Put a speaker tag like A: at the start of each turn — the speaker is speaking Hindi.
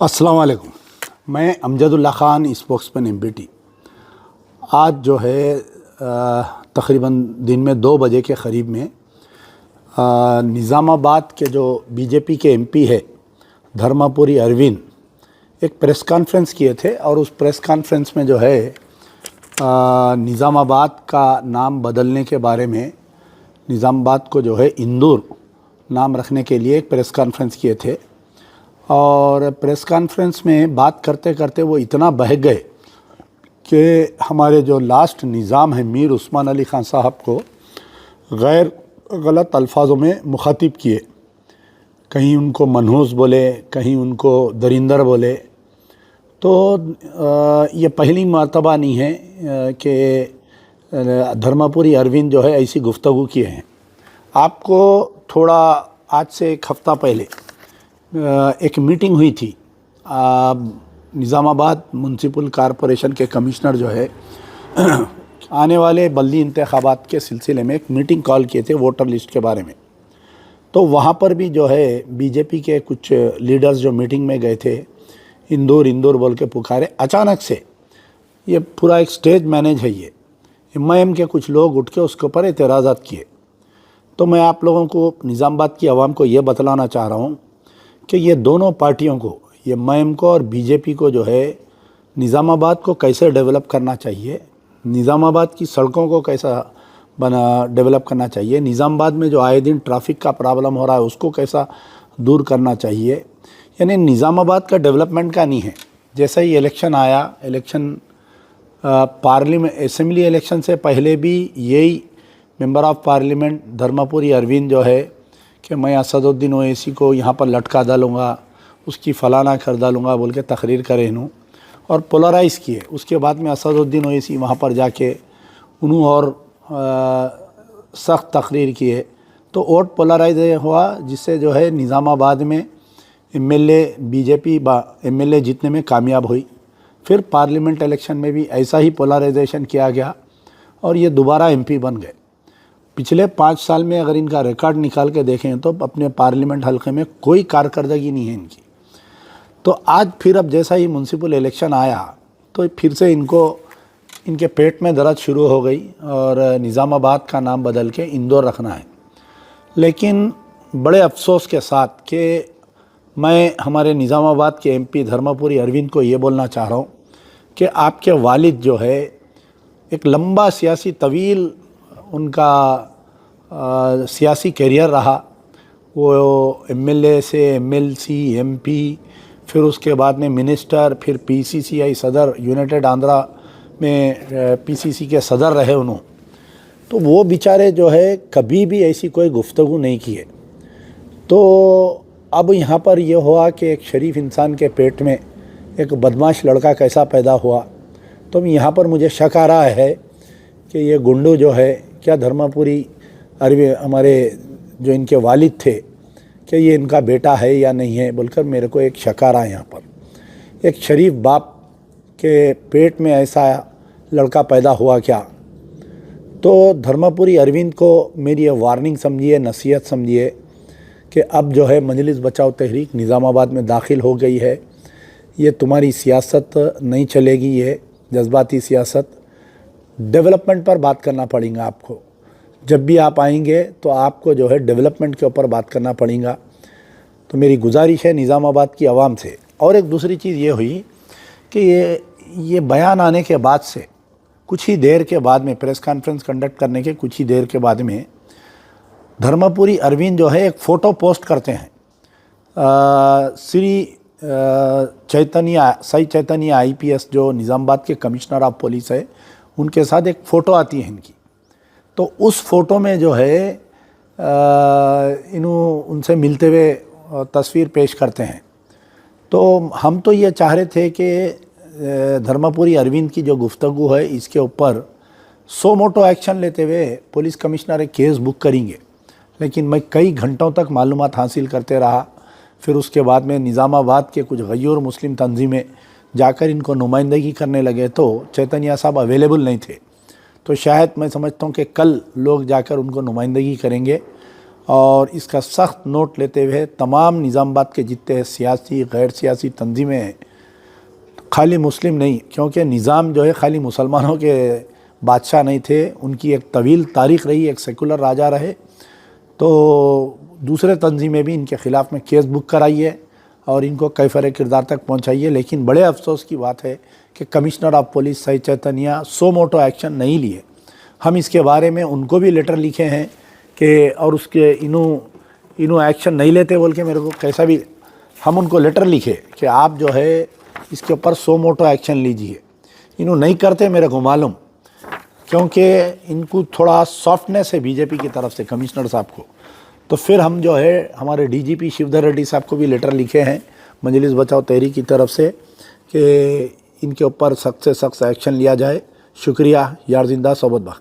A: अस्सलाम वालेकुम। मैं अमजदुल्ला ख़ान स्पोक्समैन एमपीटी। आज जो है तकरीबन दिन में 2 बजे के क़रीब में निज़ामाबाद के जो बीजेपी के एमपी है धर्मापुरी अरविंद एक प्रेस कॉन्फ्रेंस किए थे और उस प्रेस कॉन्फ्रेंस में जो है निज़ामाबाद का नाम बदलने के बारे में, निज़ामाबाद को जो है इंदौर नाम रखने के लिए एक प्रेस कॉन्फ्रेंस किए थे। और प्रेस कॉन्फ्रेंस में बात करते करते वो इतना बह गए कि हमारे जो लास्ट निज़ाम है मीर उस्मान अली ख़ान साहब को गैर गलत अल्फाज़ों में मुखातिब किए। कहीं उनको मनहूस बोले, कहीं उनको दरिंदर बोले। तो ये पहली मर्तबा नहीं है कि धर्मापुरी अरविंद जो है ऐसी गुफ्तगू किए हैं। आपको थोड़ा आज से एक हफ़्ता पहले एक मीटिंग हुई थी, निज़ामाबाद म्युनिसिपल कॉरपोरेशन के कमिश्नर जो है आने वाले बल्दी इंतखाबात के सिलसिले में एक मीटिंग कॉल किए थे वोटर लिस्ट के बारे में। तो वहाँ पर भी जो है बीजेपी के कुछ लीडर्स जो मीटिंग में गए थे, इंदौर बोल के पुकारे। अचानक से ये पूरा एक स्टेज मैनेज है, ये एमआईएम के कुछ लोग उठ के उसके ऊपर एतराज़ात किए। तो मैं आप लोगों को, निज़ामाबाद की आवाम को ये बतलाना चाह रहा हूँ कि ये दोनों पार्टियों को, ये एमआईएम को और बीजेपी को जो है निज़ामाबाद को कैसे डेवलप करना चाहिए, निज़ामाबाद की सड़कों को कैसा डेवलप करना चाहिए, निज़ामाबाद में जो आए दिन ट्रैफिक का प्रॉब्लम हो रहा है उसको कैसा दूर करना चाहिए। यानी निज़ामाबाद का डेवलपमेंट का नहीं है। जैसा ही इलेक्शन आया, इलेक्शन पार्लियामेंट असेंबली इलेक्शन से पहले भी यही member of parliament Dharmapuri Arvind जो है कि मैं असदुद्दीन ओवैसी को यहाँ पर लटका डालूँगा, उसकी फ़लाना कर डालूँगा बोल के तकरीर करे इन्हों और पोलराइज़ किए। उसके बाद में असदुद्दीन ओवैसी वहाँ पर जाके उन्होंने और सख्त तकरीर किए तो वोट पोलराइज हुआ, जिससे जो है निज़ामाबाद में एमएलए बीजेपी एमएलए जीतने में कामयाब हुई। फिर पार्लियामेंट इलेक्शन में भी ऐसा ही पोलराइजेशन किया गया और ये दोबारा एमपी बन गए। पिछले 5 साल में अगर इनका रिकॉर्ड निकाल के देखें तो अपने पार्लियामेंट हल्के में कोई कारकर्दगी नहीं है इनकी। तो आज फिर अब जैसा ही म्युनिसिपल इलेक्शन आया तो फिर से इनके पेट में दर्द शुरू हो गई और निज़ामाबाद का नाम बदल के इंदौर रखना है। लेकिन बड़े अफसोस के साथ कि मैं हमारे निज़ामाबाद के एमपी धर्मापुरी अरविंद को ये बोलना चाह रहा हूँ कि आपके वालिद जो है एक लंबा सियासी तवील उनका सियासी करियर रहा। वो एमएलए से एमएलसी, एमपी, फिर उसके बाद में मिनिस्टर, फिर पीसीसीआई सदर, यूनाइटेड आंध्रा में पीसीसी के सदर रहे उन्होंने। तो वो बेचारे जो है कभी भी ऐसी कोई गुफ्तगू नहीं किए। तो अब यहाँ पर ये हुआ कि एक शरीफ इंसान के पेट में एक बदमाश लड़का कैसा पैदा हुआ। तो यहाँ पर मुझे शक आ रहा है कि ये गुंडू जो है, क्या धर्मापुरी अरविंद हमारे जो इनके वालिद थे, कि ये इनका बेटा है या नहीं है बोलकर मेरे को एक शक आ रहा है। यहाँ पर एक शरीफ बाप के पेट में ऐसा लड़का पैदा हुआ क्या। तो धर्मापुरी अरविंद को मेरी ये वार्निंग समझिए, नसीहत समझिए कि अब जो है मजलिस बचाओ तहरीक निज़ामाबाद में दाखिल हो गई है। ये तुम्हारी सियासत नहीं चलेगी, ये जज्बाती सियासत। डेवलपमेंट पर बात करना पड़ेगा आपको। जब भी आप आएंगे तो आपको जो है डेवलपमेंट के ऊपर बात करना पड़ेगा। तो मेरी गुजारिश है निज़ामाबाद की आवाम से। और एक दूसरी चीज़ ये हुई कि ये बयान आने के बाद से कुछ ही देर के बाद में, प्रेस कॉन्फ्रेंस कंडक्ट करने के कुछ ही देर के बाद में धर्मापुरी अरविंद जो है एक फ़ोटो पोस्ट करते हैं। श्री साई चैतन्य आईपीएस जो निज़ामाबाद के कमिश्नर ऑफ पुलिस है, उनके साथ एक फ़ोटो आती है इनकी। तो उस फ़ोटो में जो है उनसे मिलते हुए तस्वीर पेश करते हैं। तो हम तो ये चाह रहे थे कि धर्मापुरी अरविंद की जो गुफ्तगू है इसके ऊपर सो मोटो एक्शन लेते हुए पुलिस कमिश्नर एक केस बुक करेंगे। लेकिन मैं कई घंटों तक मालूमात हासिल करते रहा। फिर उसके बाद में निज़ामाबाद के कुछ गैर मुस्लिम तंजीमें जाकर इनको नुमाइंदगी करने लगे तो चैतन्य साहब अवेलेबल नहीं थे। तो शायद मैं समझता हूँ कि कल लोग जाकर उनको नुमाइंदगी करेंगे और इसका सख्त नोट लेते हुए तमाम निज़ामाबाद के जितने सियासी गैर सियासी तंजीमें हैं, खाली मुस्लिम नहीं, क्योंकि निज़ाम जो है खाली मुसलमानों के बादशाह नहीं थे, उनकी एक तवील तारीख़ रही, एक सेकुलर राजा रहे। तो दूसरे तंजीमें भी इनके ख़िलाफ़ में केस बुक कराइए और इनको कैफर किरदार तक पहुंचाइए। लेकिन बड़े अफसोस की बात है कि कमिश्नर ऑफ पुलिस सही चैतन्या सो मोटो एक्शन नहीं लिए। हम इसके बारे में उनको भी लेटर लिखे हैं कि और उसके इन्हों एक्शन नहीं लेते बोल के मेरे को कैसा भी हम उनको लेटर लिखे कि आप जो है इसके ऊपर सो मोटो एक्शन लीजिए। इन्हों नहीं करते मेरे को मालूम, क्योंकि इनको थोड़ा सॉफ्टनेस है बीजेपी की तरफ से कमिश्नर साहब को। तो फिर हम जो है हमारे डीजीपी शिवधर रेड्डी साहब को भी लेटर लिखे हैं मजलिस बचाओ तहरीक की तरफ से कि इनके ऊपर सख्त से सख्त एक्शन लिया जाए। शुक्रिया। यार जिंदा सोबत बा।